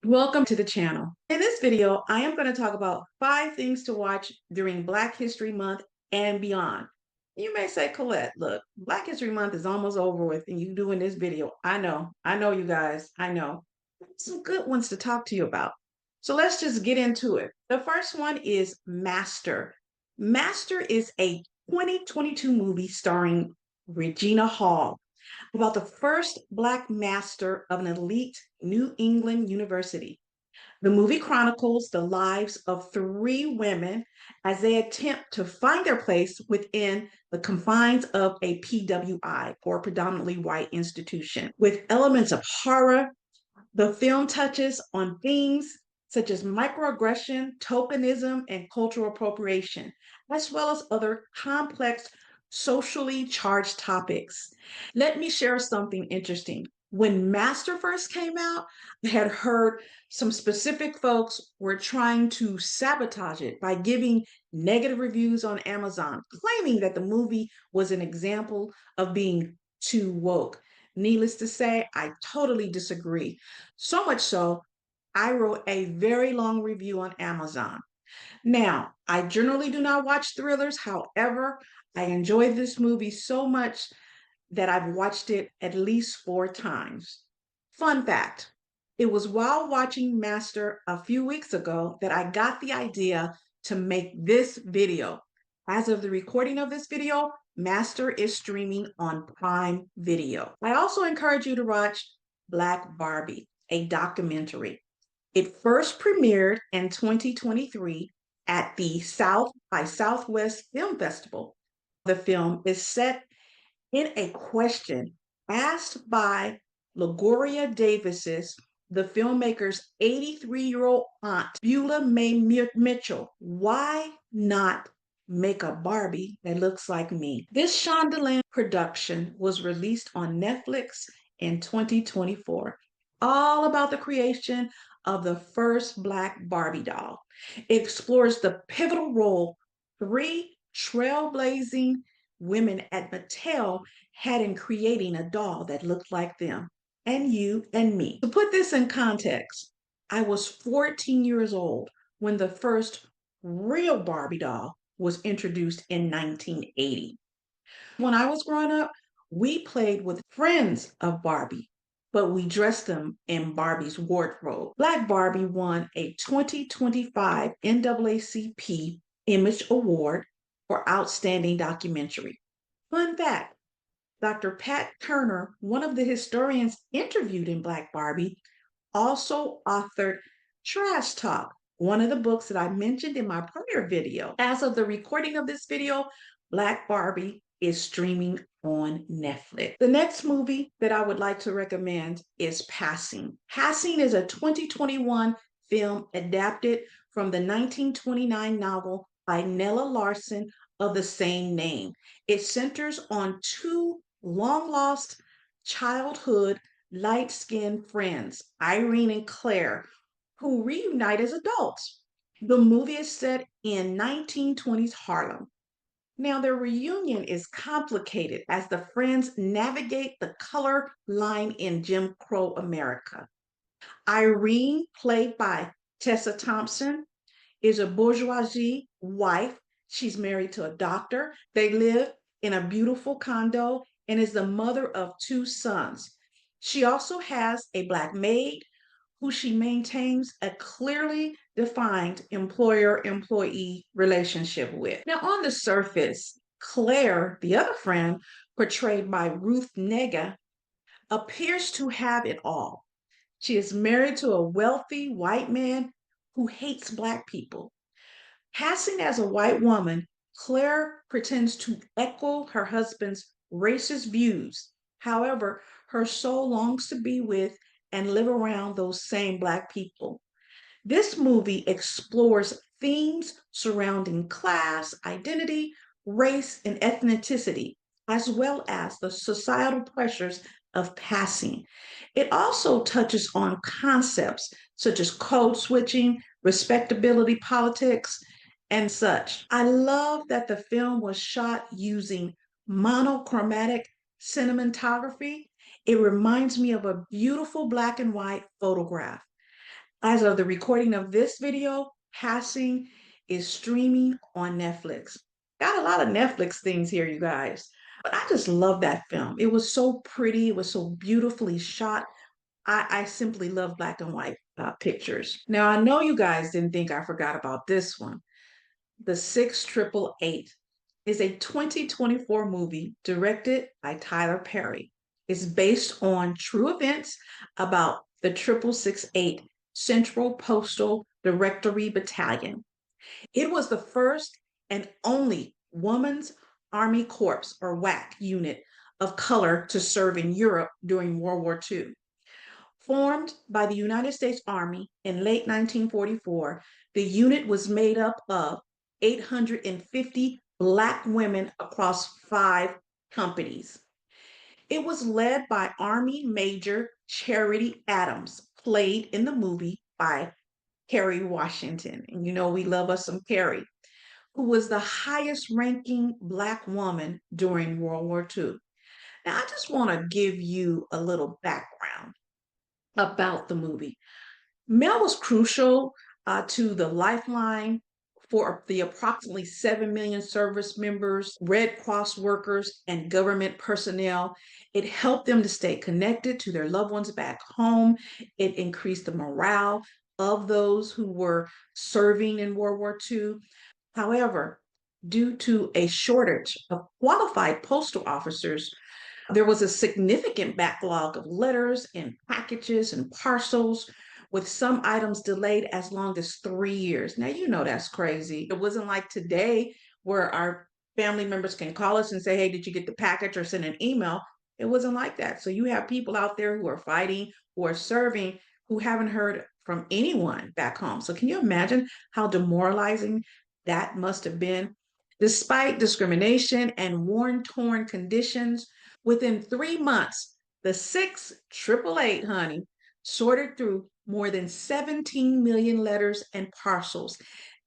Welcome to the channel. In this video, I am going to talk about 5 things to watch during Black History Month and beyond. You may say, Colette, look, Black History Month is almost over with and you doing this video. I know you guys, I know. Some good ones to talk to you about. So let's just get into it. The first one is Master. Master is a 2022 movie starring Regina Hall about the first Black master of an elite New England university. The movie chronicles the lives of 3 women as they attempt to find their place within the confines of a PWI, or predominantly white institution. With elements of horror, the film touches on themes such as microaggression, tokenism, and cultural appropriation, as well as other complex socially charged topics. Let me share something interesting. When Master first came out, I had heard some specific folks were trying to sabotage it by giving negative reviews on Amazon, claiming that the movie was an example of being too woke. Needless to say, I totally disagree. So much so, I wrote a very long review on Amazon. Now, I generally do not watch thrillers. However, I enjoyed this movie so much that I've watched it at least 4 times. Fun fact, it was while watching Master a few weeks ago that I got the idea to make this video. As of the recording of this video, Master is streaming on Prime Video. I also encourage you to watch Black Barbie, a documentary. It first premiered in 2023 at the South by Southwest Film Festival. The film is set in a question asked by LaGloria Davis's, the filmmaker's 83-year-old aunt, Beulah May Mitchell, why not make a Barbie that looks like me? This Shondaland production was released on Netflix in 2024, all about the creation of the first Black Barbie doll. It explores the pivotal role 3 trailblazing women at Mattel had in creating a doll that looked like them and you and me. To put this in context, I was 14 years old when the first real Barbie doll was introduced in 1980. When I was growing up, we played with friends of Barbie, but we dressed them in Barbie's wardrobe. Black Barbie won a 2025 NAACP Image Award for Outstanding Documentary. Fun fact, Dr. Pat Turner, one of the historians interviewed in Black Barbie, also authored Trash Talk, one of the books that I mentioned in my prior video. As of the recording of this video, Black Barbie is streaming on Netflix. The next movie that I would like to recommend is Passing. Passing is a 2021 film adapted from the 1929 novel by Nella Larsen of the same name. It centers on 2 long-lost childhood light-skinned friends, Irene and Claire, who reunite as adults. The movie is set in 1920s Harlem. Now, their reunion is complicated as the friends navigate the color line in Jim Crow America. Irene, played by Tessa Thompson, is a bourgeoisie wife. She's married to a doctor. They live in a beautiful condo and is the mother of 2 sons. She also has a Black maid who she maintains a clearly defined employer employee relationship with. Now, on the surface, Claire, the other friend, portrayed by Ruth Negga, appears to have it all. She is married to a wealthy white man who hates Black people. Passing as a white woman, Claire pretends to echo her husband's racist views. However, her soul longs to be with and live around those same Black people. This movie explores themes surrounding class, identity, race, and ethnicity, as well as the societal pressures of passing. It also touches on concepts such as code switching, respectability politics, and such. I love that the film was shot using monochromatic cinematography. It reminds me of a beautiful black and white photograph. As of the recording of this video, Passing is streaming on Netflix. Got a lot of Netflix things here, you guys. But I just love that film. It was so pretty. It was so beautifully shot. I simply love black and white pictures. Now, I know you guys didn't think I forgot about this one. The 6888 is a 2024 movie directed by Tyler Perry. It's based on true events about the 668 Central Postal Directory Battalion. It was the first and only Women's Army Corps, or WAC, unit of color to serve in Europe during World War II. Formed by the United States Army in late 1944, the unit was made up of 850 Black women across 5 companies. It was led by Army Major Charity Adams, played in the movie by Kerry Washington. And you know, we love us some Kerry, who was the highest ranking Black woman during World War II. Now, I just want to give you a little background about the movie. Mel was crucial to the lifeline for the approximately 7 million service members, Red Cross workers, and government personnel. It helped them to stay connected to their loved ones back home. It increased the morale of those who were serving in World War II. However, due to a shortage of qualified postal officers, there was a significant backlog of letters and packages and parcels, with some items delayed as long as 3 years. Now, you know that's crazy. It wasn't like today where our family members can call us and say, hey, did you get the package, or send an email? It wasn't like that. So you have people out there who are fighting, who are serving, who haven't heard from anyone back home. So can you imagine how demoralizing that must have been? Despite discrimination and war-torn conditions, within 3 months, the 6888, honey, sorted through more than 17 million letters and parcels,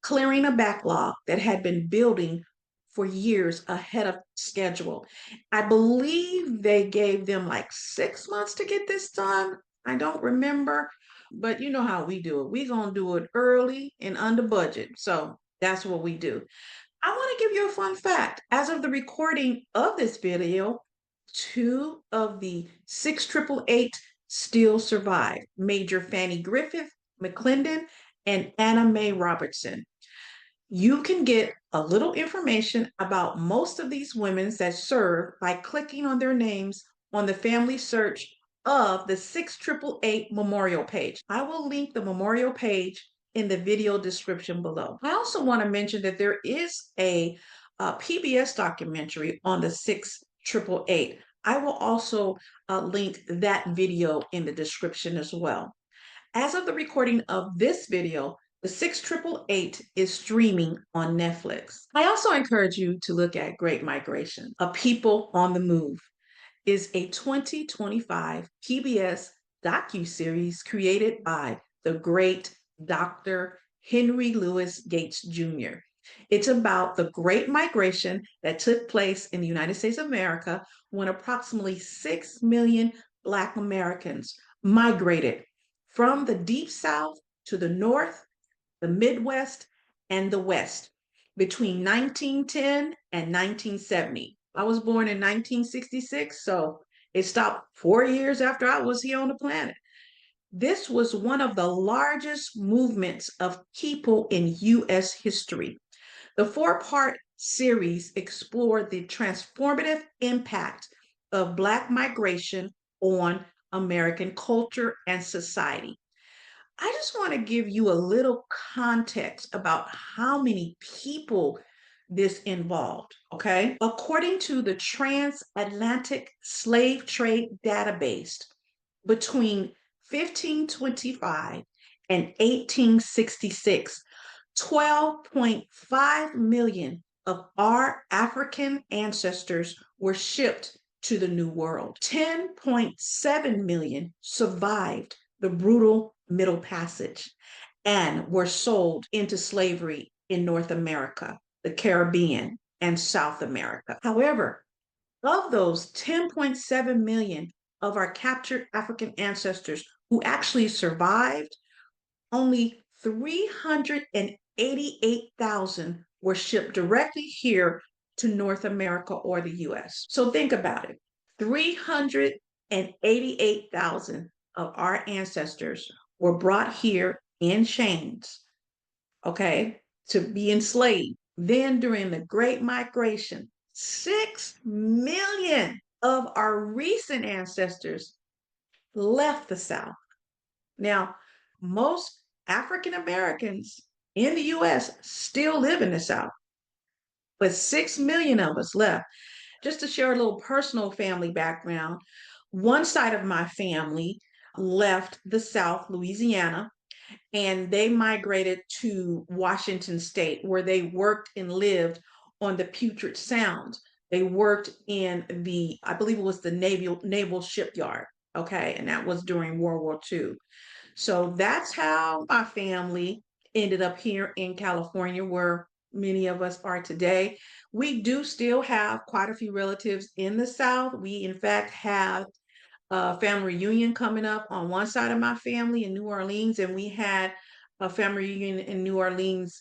clearing a backlog that had been building for years ahead of schedule. I believe they gave them like 6 months to get this done. I don't remember, but you know how we do it. We're going to do it early and under budget. So that's what we do. I want to give you a fun fact. As of the recording of this video, 2 of the 6888 still survive: Major Fanny Griffith McClendon and Anna Mae Robertson. You can get a little information about most of these women that serve by clicking on their names on the family search of the 6888 memorial page. I will link the memorial page in the video description below. I also want to mention that there is a PBS documentary on the 6888. I will also link that video in the description as well. As of the recording of this video, the 6888 is streaming on Netflix. I also encourage you to look at Great Migration, A People on the Move. Is a 2025 PBS docuseries created by the great Dr. Henry Louis Gates Jr. It's about the Great Migration that took place in the United States of America when approximately 6 million Black Americans migrated from the Deep South to the North, the Midwest, and the West between 1910 and 1970. I was born in 1966, so it stopped 4 years after I was here on the planet. This was one of the largest movements of people in U.S. history. The 4-part series explored the transformative impact of Black migration on American culture and society. I just want to give you a little context about how many people this involved, okay? According to the Transatlantic Slave Trade Database, between 1525 and 1866, 12.5 million of our African ancestors were shipped to the New World. 10.7 million survived the brutal Middle Passage and were sold into slavery in North America, the Caribbean, and South America. However, of those 10.7 million of our captured African ancestors who actually survived, only 388,000 were shipped directly here to North America or the US. So think about it. 388,000 of our ancestors were brought here in chains, okay, to be enslaved. Then during the Great Migration, 6 million of our recent ancestors left the South. Now, most African Americans in the US still live in the South, but 6 million of us left. Just to share a little personal family background, one side of my family left the South, Louisiana, and they migrated to Washington State, where they worked and lived on the Puget Sound. They worked in the, I believe it was the naval shipyard. Okay, and that was during World War II. So that's how my family ended up here in California, where many of us are today. We do still have quite a few relatives in the South. We, in fact, have a family reunion coming up on one side of my family in New Orleans, and we had a family reunion in New Orleans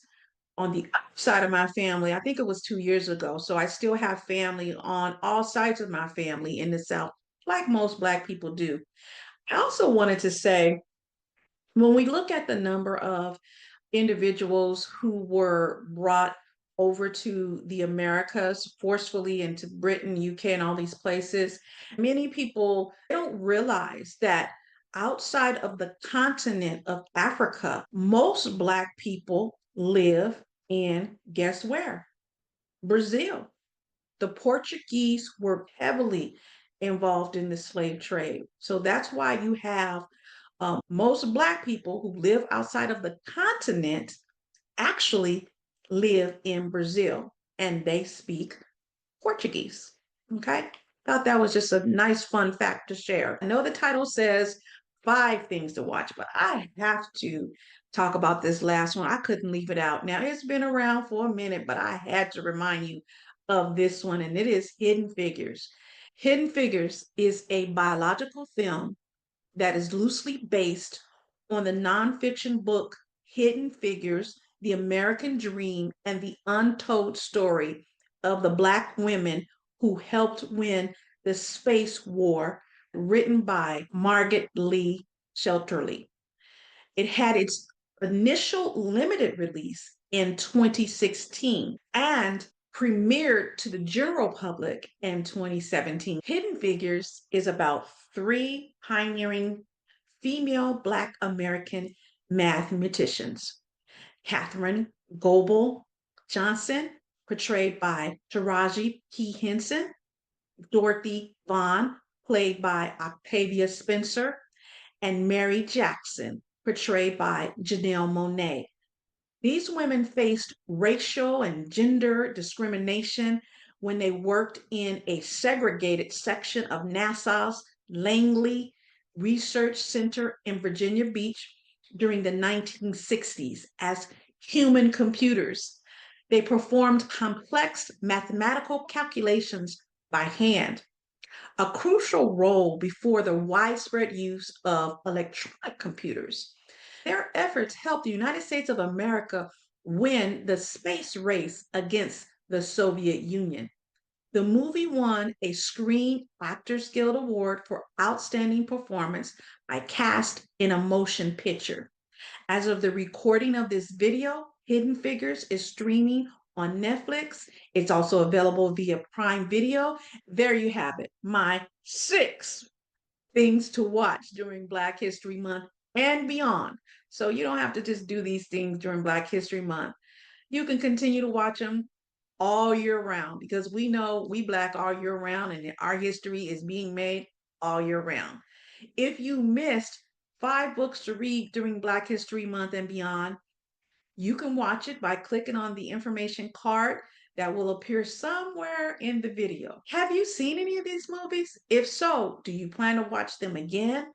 on the other side of my family. I think it was 2 years ago. So I still have family on all sides of my family in the South, like most Black people do. I also wanted to say, when we look at the number of individuals who were brought over to the Americas forcefully into Britain, UK, and all these places, many people don't realize that outside of the continent of Africa, most Black people live in, guess where? Brazil. The Portuguese were heavily involved in the slave trade. So that's why you have most Black people who live outside of the continent actually live in Brazil and they speak Portuguese. Okay. Thought that was just a nice, fun fact to share. I know the title says 5 things to watch, but I have to talk about this last one. I couldn't leave it out. Now, it's been around for a minute, but I had to remind you of this one, and it is Hidden Figures. Hidden Figures is a biological film that is loosely based on the nonfiction book Hidden Figures, The American Dream, and the Untold Story of the Black women who helped win the space war, written by Margot Lee Shetterly. It had its initial limited release in 2016 and premiered to the general public in 2017. Hidden Figures is about 3 pioneering female Black American mathematicians. Catherine Goebel Johnson, portrayed by Taraji P. Henson, Dorothy Vaughan, played by Octavia Spencer, and Mary Jackson, portrayed by Janelle Monáe. These women faced racial and gender discrimination when they worked in a segregated section of NASA's Langley Research Center in Virginia Beach during the 1960s as human computers. They performed complex mathematical calculations by hand, a crucial role before the widespread use of electronic computers. Their efforts helped the United States of America win the space race against the Soviet Union. The movie won a Screen Actors Guild Award for Outstanding Performance by Cast in a Motion Picture. As of the recording of this video, Hidden Figures is streaming on Netflix. It's also available via Prime Video. There you have it, my 6 things to watch during Black History Month and beyond. So you don't have to just do these things during Black History Month. You can continue to watch them all year round because we know we Black all year round and our history is being made all year round. If you missed 5 books to read during Black History Month and beyond, you can watch it by clicking on the information card that will appear somewhere in the video. Have you seen any of these movies? If so, do you plan to watch them again?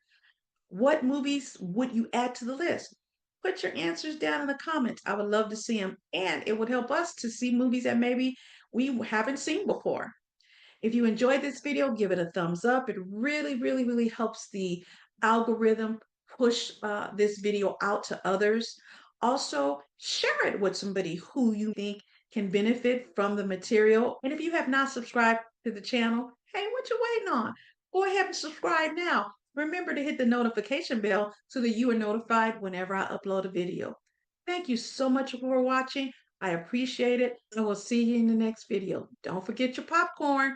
What movies would you add to the list? Put your answers down in the comments. I would love to see them. And it would help us to see movies that maybe we haven't seen before. If you enjoyed this video, give it a thumbs up. It really, really, really helps the algorithm push this video out to others. Also, share it with somebody who you think can benefit from the material. And if you have not subscribed to the channel, hey, what you waiting on? Go ahead and subscribe now. Remember to hit the notification bell so that you are notified whenever I upload a video. Thank you so much for watching. I appreciate it. I will see you in the next video. Don't forget your popcorn.